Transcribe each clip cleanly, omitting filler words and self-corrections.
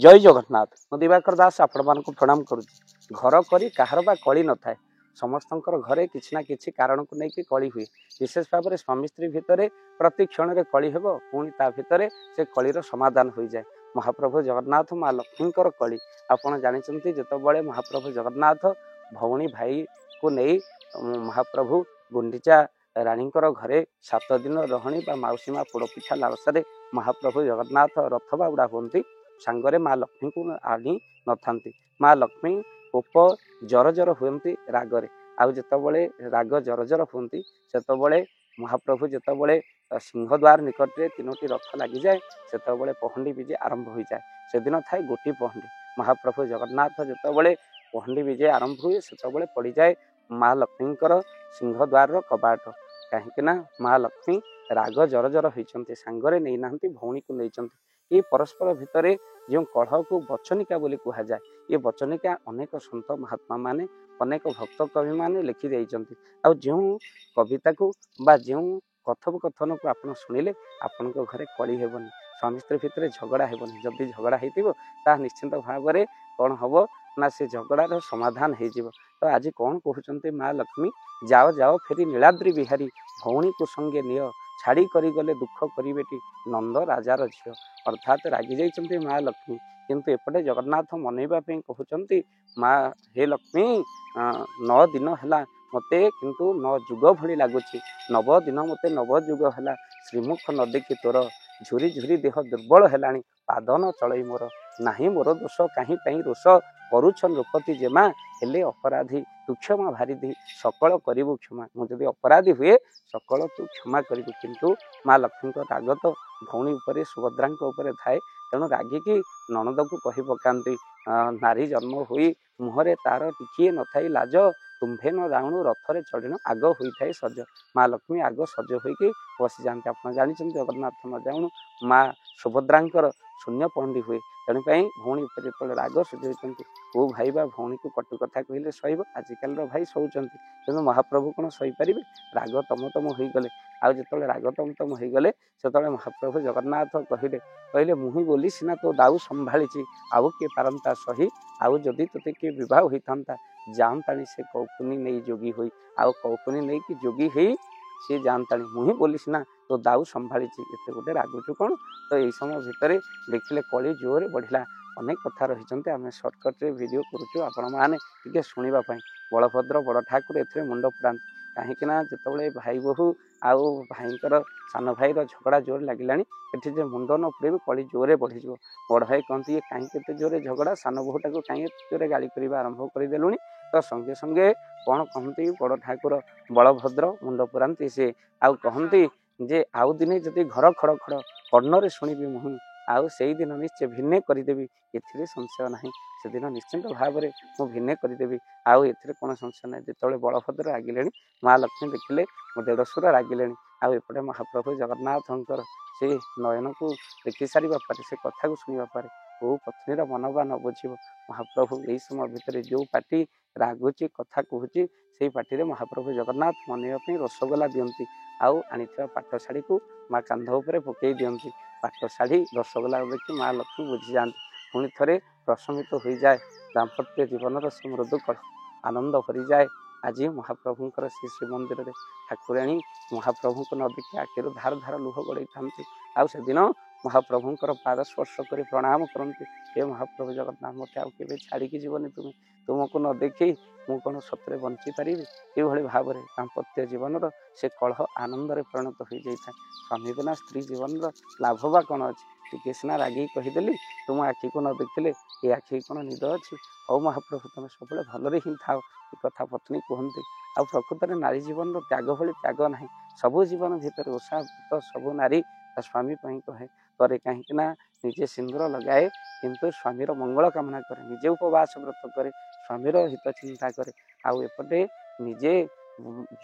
जय जगन्नाथ मु दिवाकर दास आपण मान प्रणाम करुच्ची। घर करी कहार बा कली न थाए समस्तंकर घरे किछि ना किछि कारण को लेकिन कली हुए। विशेष भाव में स्वामी स्त्री भितर प्रति क्षण में कली हेब पुणी ता भितर से कलीर समाधान हो जाए। महाप्रभु जगन्नाथ माँ लक्ष्मींकर कली आपण जानी जितेबाला महाप्रभु जगन्नाथ भौणी भाई को नहीं महाप्रभु गुंडीचा राणींकर घरे 7 दिन रहणी बा माउसी माँ पोड़पिठा लालसा महाप्रभु जगन्नाथ रथ बाउड़ा हुंती सांगरे माँ लक्ष्मी को आनी न था। माँ लक्ष्मी कोप जर जर हुंती रागरे आउ जितेबाला राग जर जर हुंती से महाप्रभु जितेबाला सिंहद्वार निकट में 3टी रथ लगी जाए से पहंडी विजय आरंभ हो जाए। से दिन थाए गोटी पहंडी महाप्रभु जगन्नाथ जितेबाला पहंडी विजय आरंभ हुए से पड़ जाए माँ लक्ष्मींकर सिंहद्वार कबाट कहीं माँ लक्ष्मी राग जर जर होती सांगरे नहीं ना भौणी को नहीं। ये परस्पर भितर जो कलह को वचनिका बोली कह जाए ये वचनिका अनेक सन्त महात्मा माने अनेक भक्त कवि माने लिखि देइचंती। आ जो कविता को बा जो कथोपकथन को आप शुणिले आपण घरे कली हेबनी स्वामी स्त्री भितर झगड़ा हेबनी। जदि झगड़ा होता निश्चिंत भाव में कौन हम ना से झगड़ार समाधान हो। तो आज कौन कहते माँ लक्ष्मी जाओ जाओ फेरी नीलाद्री बिहारी भौणी को संगे निय छाड़ी करी गले दुख करेटी नंद राजार झील। अर्थात रागी जाइए माँ लक्ष्मी किंतु एपटे जगन्नाथ मनइवाई कहते माँ हे लक्ष्मी 9 दिन है मते किंतु 9 जुग भली लगुच 9 दिन मते 9 जुग है श्रीमुख न देखी तोर झुरी झुरी देह दुर्बल है पाद न चलई मोर नाही मोर दोष कहीं रोष करुछ लोकती जेमा हेले अपराधी तू क्षमा भारिधी सकल करू क्षमा मुझे अपराधी हुए सकल तू क्षमा करू। किंतु माँ लक्ष्मी राग तो भौणी उपर सुभद्रा थाए तेणु रागिकी ननद को कही पकाती नारी जन्म हुई मुहरे तार टिकिए न थाई लाज तुम्भे न रावणु रथरे चढ़ण आग होता है सज। माँ लक्ष्मी आग सज होगी बसी जाती। आप जानते जगन्नाथ न जाऊणु माँ सुभद्रांकर शून्य पहंडी हुए तेणु भौणी जो राग सुझाई को भाई बा भौणी को कटु कथा कहले सह आजिकल भाई शोचंती किंतु महाप्रभु कौन सहीपर राग तम तम हो गले। आउ जो राग तम तम हो गले से महाप्रभु जगन्नाथ कहले कहले मुही बोली सीना तो दाऊ संभाली आउ किए पारंता सही आउ जदि तोते किए विवाह होता जानताणी से कौपुनी नहीं जोगी हुई आउ कौपुनी नहीं कि जोगी हुई सी जानताणी मुही बोली सीना तो दाऊ संभाली एत गोटे रागुचु कौन। तो यही समय भितर देखिले कली जोरे बढ़ला अनेक कथा रही आम सर्टकट वीडियो करुचु आपण मैंने शुणापी। बलभद्र बड़ ठाकुर ए मुंड पुरांती कहीं जिते भाई बोहू आउ भाईंकर सान भाईर झगड़ा जोर लगे ये जो मुंड न पुरेबी कली जोरे बढ़ी बड़ भाई कहती ये कहीं केते जोरे झगड़ा सान बोहूटा को कहीं जोरे गाड़ी करवा आरंभ करदेलुणी। तो संगे संगे कौन कहती बड़ ठाकुर बलभद्र मुंड पुरांती से आउ कहती जे आउ दिने जदि घर खड़ खड़ कर्णरे शुणिबी मुहि आउ से दिन निश्चय भिन्ने करदेवी ए संशय ना से दिन निश्चिंत भाव में मु भिन्ने करदेवी आउ ए कौन संशय ना। जो बलभद्र रागिले माँ लक्ष्मी देखिले मो देढ़शुर रागिले आउ एपटे महाप्रभु जगन्नाथंकर से नयन को देखि सारी पारे से कथा को शुणा पारे को पत्नीर मनोबा न बुझ महाप्रभु यही समय भितर जो पार्टी रागुची कथा कहूँ से पार्टी महाप्रभु जगन्नाथ मनवाई रसगोला दिंती आउ आनी पाट शाढ़ी को माँ कांध उपर पकई दिंती पाट शाढ़ी रसगोला देखी माँ लक्ष्मी बुझी जाती पुणी थे प्रशमित हो जाए दाम्पत्य जीवन से मृदु आनंद भरी जाए। आज महाप्रभुंर श्री मंदिर में ठाकुराणी महाप्रभु को न देखी आखिर धार धार लुह गड़े था से दिन महाप्रभुंर पाद स्पर्श कर प्रणाम करती हे महाप्रभु जगन्नाथ मत आगे छाड़ी जीवन तुम्हें तुमको न देखी मु कौन सतरे बंची पारि ये भाव में दाम्पत्य जीवन से कलह आनंद में परिणत हो जाए। स्वामी बिना स्त्री जीवन लाभवा कौन अच्छी टिके सीना रागी कहीदेली तुम आखि को न देखिले ये आखि कौन निद अच्छी हौ महाप्रभु तुम सब भलरे ही था ये कथा पत्नी कहती। आ प्रकृत में नारी जीवन त्याग भली त्याग ना सबू जीवन भितर ओषा व्रत सबू नारी स्वामी कहे करे कहीं निजे सिंदूर लगाए किंतु स्वामीर मंगल कामना करे निजे उपवास व्रत करे स्वामीर हित चिंता करे आउ एपटे निजे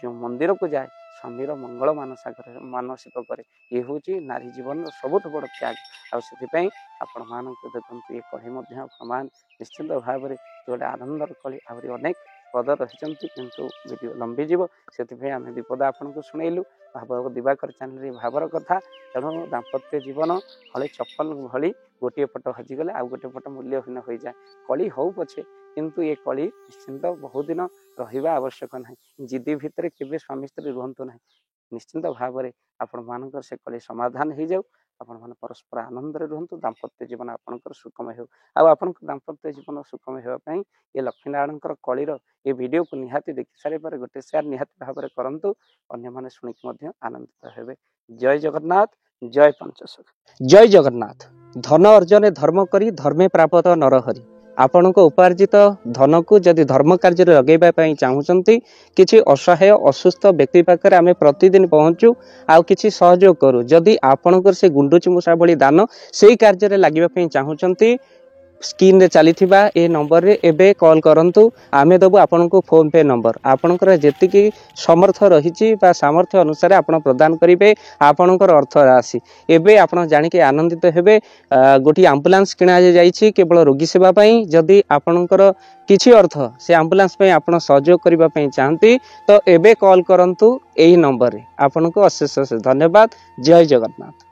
जो मंदिर को जाए स्वामीर मंगल मानसा करे मानसिक करे ये हूँ नारी जीवन सबुठ बड़ त्याग। आपाई आपण मान देखते ये कही प्रमाण निश्चिंत भाव में गोटे आनंदर कली आहरी अनेक पद रही किंतु वीडियो लंबी से आम विपद आपन को शुणेलु भाव दिवाकर चैनल भावर कथा तेणु दाम्पत्य जीवन हले चप्पल भली गोटे पट हजिगले आउ गोटे पट मूल्यहीन हो जाए कली हो पछे किंतु ये कली निश्चिंत बहुत दिन रहा आवश्यक ना जिदी भितर केवे स्वामी स्त्री रुहतु ना निश्चिंत भाव में आपण मान से कली समाधान हो जाऊ आपण मान परस्पर आनंद रुहतु दाम्पत्य जीवन आपंकर सुखमय हो आपण दाम्पत्य जीवन सुखमय होगापी ये लक्ष्मीनारायण कलीर ये वीडियो को निहाती देखि सारे पर गोटे शेयर निहाती भाव में करूँ अन्य माने शुणिक आनंदित हेबे। जय जगन्नाथ जय पंचशख जय जगन्नाथ। धन अर्जन धर्म करी धर्मे प्राप्त नरहरि आपण उपार्जित धन को जदि धर्म कार्य लगे चाहूँगी किसी असहाय असुस्थ व्यक्ति पाखे आम प्रतिदिन पहुँचू आउ किसी सहयोग करूँ जदि आपणकर से गुंडुची मूषा भली दान से कार्य लगे चाहूँगी स्क्रीन रे चली ए नंबर रे एबे कॉल करंतु आमे दबु आपन को फोन पे नंबर आपनकर जेतिकी समर्थ रही सामर्थ्य अनुसार आपण प्रदान करिवे आपनकर अर्थ राशि एबे आपण जानि के आनंदित हेबे। गोटी एम्बुलेंस किना जाइछि केवल रोगी सेवा पई जदि आपनकर किछि अर्थ से एम्बुलेंस पई आपण सहयोग करिबा पई चाहंती तो एबे कॉल करंतु एही नंबर रे आपन को अशेष धन्यवाद। जय जगन्नाथ।